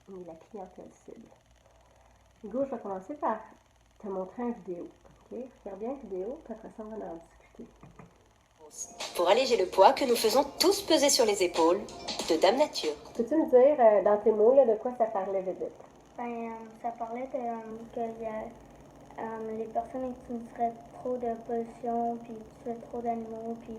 et la clientèle cible. Hugo, je vais commencer par te montrer une vidéo. Ok? Regarde bien la vidéo, puis après ça, on va en discuter. Pour alléger le poids que nous faisons tous peser sur les épaules de Dame Nature. Peux-tu me dire, dans tes mots, là, de quoi ça parlait, Vedette? Ça parlait que les personnes utiliseraient trop de pollution, puis tueraient trop d'animaux, puis...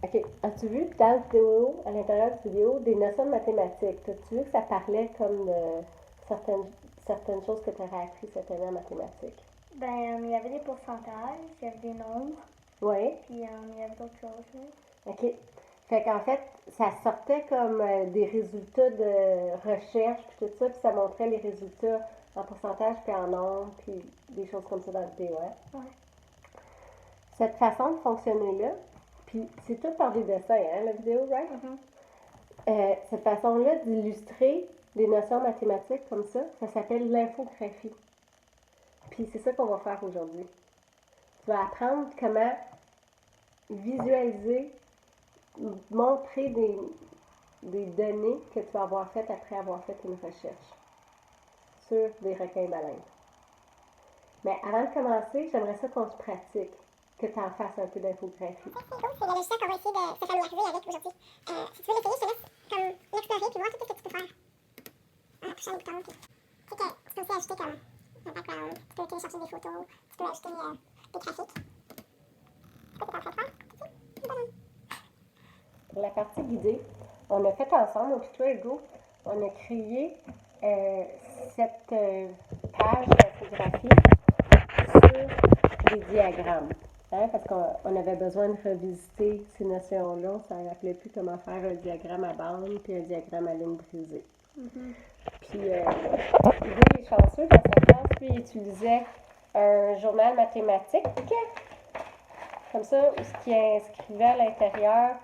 OK. As-tu vu dans la vidéo, à l'intérieur de la vidéo, des notions de mathématiques? As-tu vu que ça parlait comme de certaines choses que tu aurais appris cette année en mathématiques? Il y avait des pourcentages, il y avait des nombres, Oui. puis il y avait d'autres choses. Là. OK. Fait qu'en fait, ça sortait comme des résultats de recherche, puis tout ça, puis ça montrait les résultats en pourcentage, puis en nombre, puis des choses comme ça dans la vidéo, hein? Ouais. Cette façon de fonctionner-là, puis c'est tout par des dessins, hein, la vidéo, right? Mm-hmm. Cette façon-là d'illustrer des notions mathématiques comme ça s'appelle l'infographie. Puis c'est ça qu'on va faire aujourd'hui. Tu vas apprendre comment visualiser, montrer des données que tu vas avoir faites après avoir fait une recherche sur des requins-baleines. Mais avant de commencer, j'aimerais ça qu'on se pratique, que tu en fasses un peu d'infographie. C'est cool, c'est le logiciel qu'on va essayer de se familiariser avec aujourd'hui. Si tu veux l'essayer, je te laisse comme l'explorer puis voir tout ce que tu peux faire. En touchant les boutons. Tu sais que tu peux aussi ajouter comme un background, tu peux télécharger des photos, tu peux ajouter des graphiques. Quoi t'es en train de faire? Pour la partie guidée, on a fait ensemble, au toi Hugo, on a créé cette page d'infographie sur des diagrammes. Hein, parce qu'on avait besoin de revisiter ces notions-là. On ne s'en rappelait plus comment faire un diagramme à bande puis un diagramme à ligne brisée. Mm-hmm. Puis, Hugo est chanceux dans sa classe, puis il utilisait un journal mathématique, comme ça, où ce qui inscrivait à l'intérieur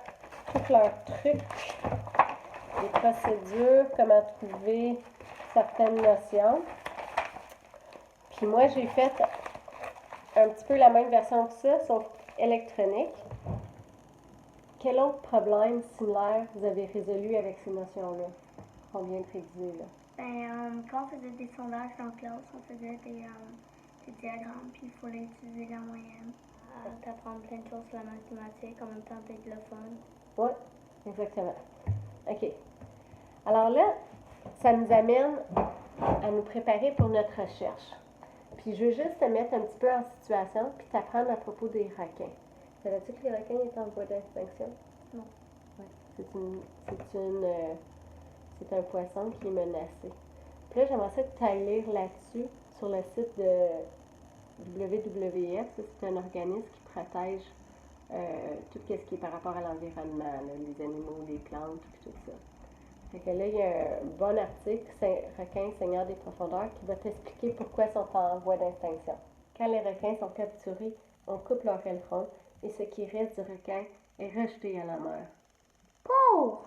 tous leurs trucs, les procédures, comment trouver certaines notions. Puis moi, j'ai fait un petit peu la même version que ça, sauf électronique. Quel autre problème similaire vous avez résolu avec ces notions-là? On vient de réviser, là. Quand on faisait des sondages en classe, on faisait des diagrammes, puis il fallait utiliser la moyenne. T'apprends plein de choses sur la mathématique, en même temps d'être le fun. Oui, exactement. OK. Alors là, ça nous amène à nous préparer pour notre recherche. Puis je veux juste te mettre un petit peu en situation, puis t'apprendre à propos des requins. Savais-tu que les requins étaient en voie d'extinction? Non. Oui. C'est un poisson qui est menacé. Puis là, j'aimerais ça que tu ailles lire là-dessus, sur le site de WWF. C'est un organisme qui protège tout ce qui est par rapport à l'environnement, là, les animaux, les plantes, puis tout ça. Fait que là, il y a un bon article, Requins Seigneurs des profondeurs, qui va t'expliquer pourquoi ils sont en voie d'extinction. Quand les requins sont capturés, on coupe leur aileron et ce qui reste du requin est rejeté à la mer. Pauvre!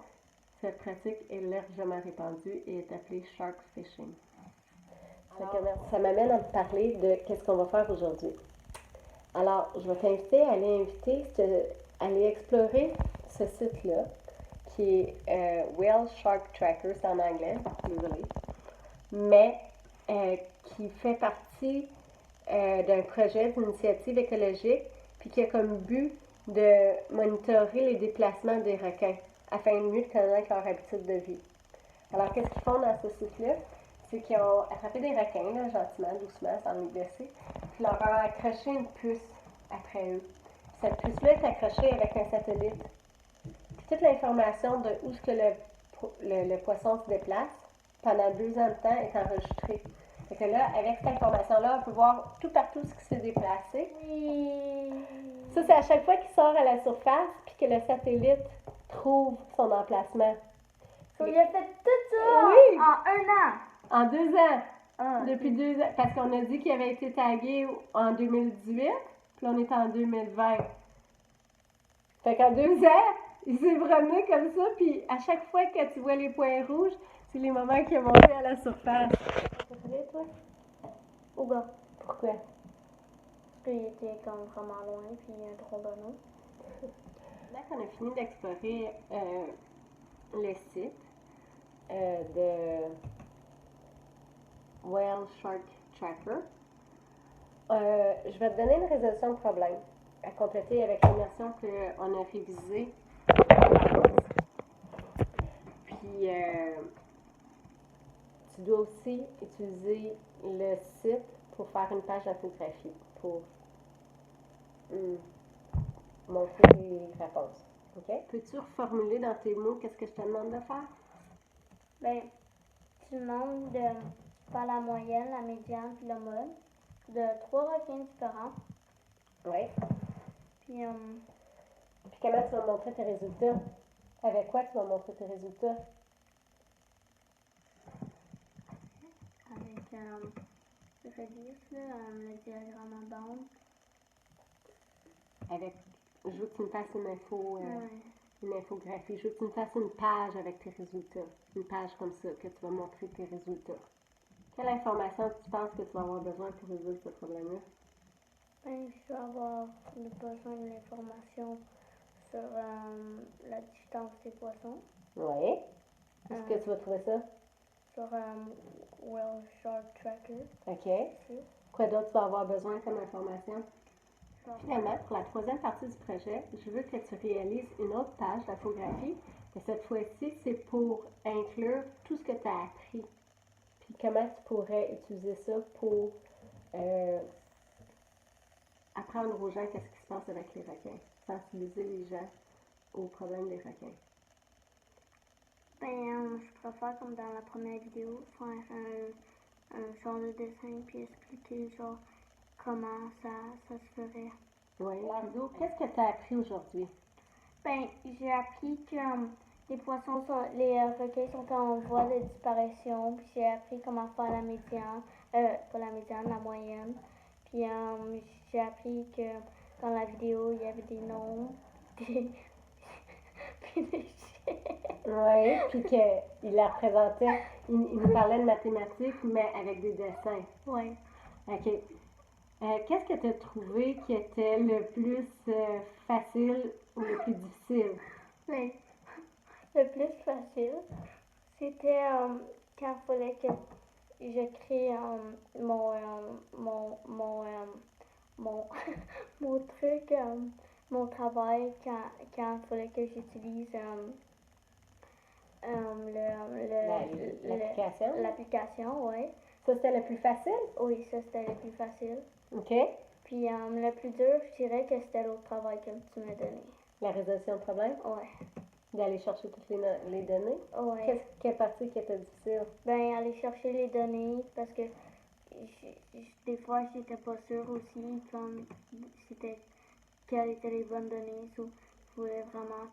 Cette pratique est largement répandue et est appelée shark fishing. Ça m'amène à te parler de qu'est-ce qu'on va faire aujourd'hui. Alors, je vais t'inviter à aller explorer ce site-là, qui est Whale Shark Tracker, c'est en anglais, désolé, mais qui fait partie d'un projet d'initiative écologique, puis qui a comme but de monitorer les déplacements des requins afin de mieux connaître leur habitude de vie. Alors, qu'est-ce qu'ils font dans ce site-là? C'est qu'ils ont attrapé des requins, là, gentiment, doucement, sans les blesser, puis leur ont accroché une puce après eux. Cette puce-là est accrochée avec un satellite. Puis toute l'information de où est-ce que le poisson se déplace pendant 2 ans de temps est enregistrée. Fait que là, avec cette information-là, on peut voir tout partout ce qui s'est déplacé. Ça, c'est à chaque fois qu'il sort à la surface, puis que le satellite trouve son emplacement. Il a fait tout ça Oui. en 1 an. En 2 ans. Ah, Depuis 2 ans. Parce qu'on a dit qu'il avait été tagué en 2018, puis on est en 2020. Fait qu'en 2 ans, il s'est promené comme ça, puis à chaque fois que tu vois les points rouges, c'est les moments qu'il est monté à la surface. Tu savais, toi? Ouga. Pourquoi? Parce qu'il était comme vraiment loin, puis il y a un trop bon eau. Là qu'on a fini d'explorer le site de Whale Shark Tracker. Je vais te donner une résolution de problème à compléter avec l'immersion qu'on a révisée. Puis, tu dois aussi utiliser le site pour faire une page d'infographie pour montrer les réponses. OK? Peux-tu reformuler dans tes mots qu'est-ce que je te demande de faire? Ben, tu demandes de faire la moyenne, la médiane puis le mode de 3 requins différents. Oui. Puis, Puis comment tu vas montrer tes résultats? Avec quoi tu vas montrer tes résultats? avec Redis, le diagramme en bande. Avec, je veux que tu me fasses une info, Ouais. une infographie. Je veux que tu me fasses une page avec tes résultats. Une page comme ça, que tu vas montrer tes résultats. Quelle information tu penses que tu vas avoir besoin pour résoudre ce problème-là? Ben, je vais avoir besoin de l'information sur la distance des poissons, Oui. Est-ce que tu vas trouver ça? sur Whale Shark Tracker. OK. Ici. Quoi d'autre tu vas avoir besoin comme information? Finalement, pour la troisième partie du projet, je veux que tu réalises une autre page d'infographie. Et cette fois-ci, c'est pour inclure tout ce que tu as appris. Puis comment tu pourrais utiliser ça pour apprendre aux gens qu'est-ce qui se passe avec les requins. Sensibiliser les gens aux problèmes des requins. Ben, je préfère comme dans la première vidéo, faire un genre de dessin puis expliquer genre comment ça se ferait. Oui. Ludo, qu'est-ce que tu as appris aujourd'hui? Ben, j'ai appris que les les requins sont en voie de disparition, puis j'ai appris comment faire la médiane, pas la médiane, la moyenne. Puis j'ai appris que dans la vidéo, il y avait des noms, puis des chiens. Oui, puis qu'il la représentait, il nous parlait de mathématiques, mais avec des dessins. Ouais. OK. Qu'est-ce que tu as trouvé qui était le plus facile ou le plus difficile? Ben, le plus facile, c'était quand il fallait que je crée mon truc, mon travail, quand il fallait que j'utilise L'application? l'application, oui. Ça, c'était le plus facile? Oui, ça c'était le plus facile. OK. Puis le plus dur, je dirais que c'était l'autre travail que tu m'as donné. La résolution de problème? Ouais. D'aller chercher toutes les données? Ouais. Quelle partie qui était difficile? Ben, aller chercher les données parce que des fois, j'étais pas sûre aussi comme c'était quelles étaient les bonnes données. So, je voulais vraiment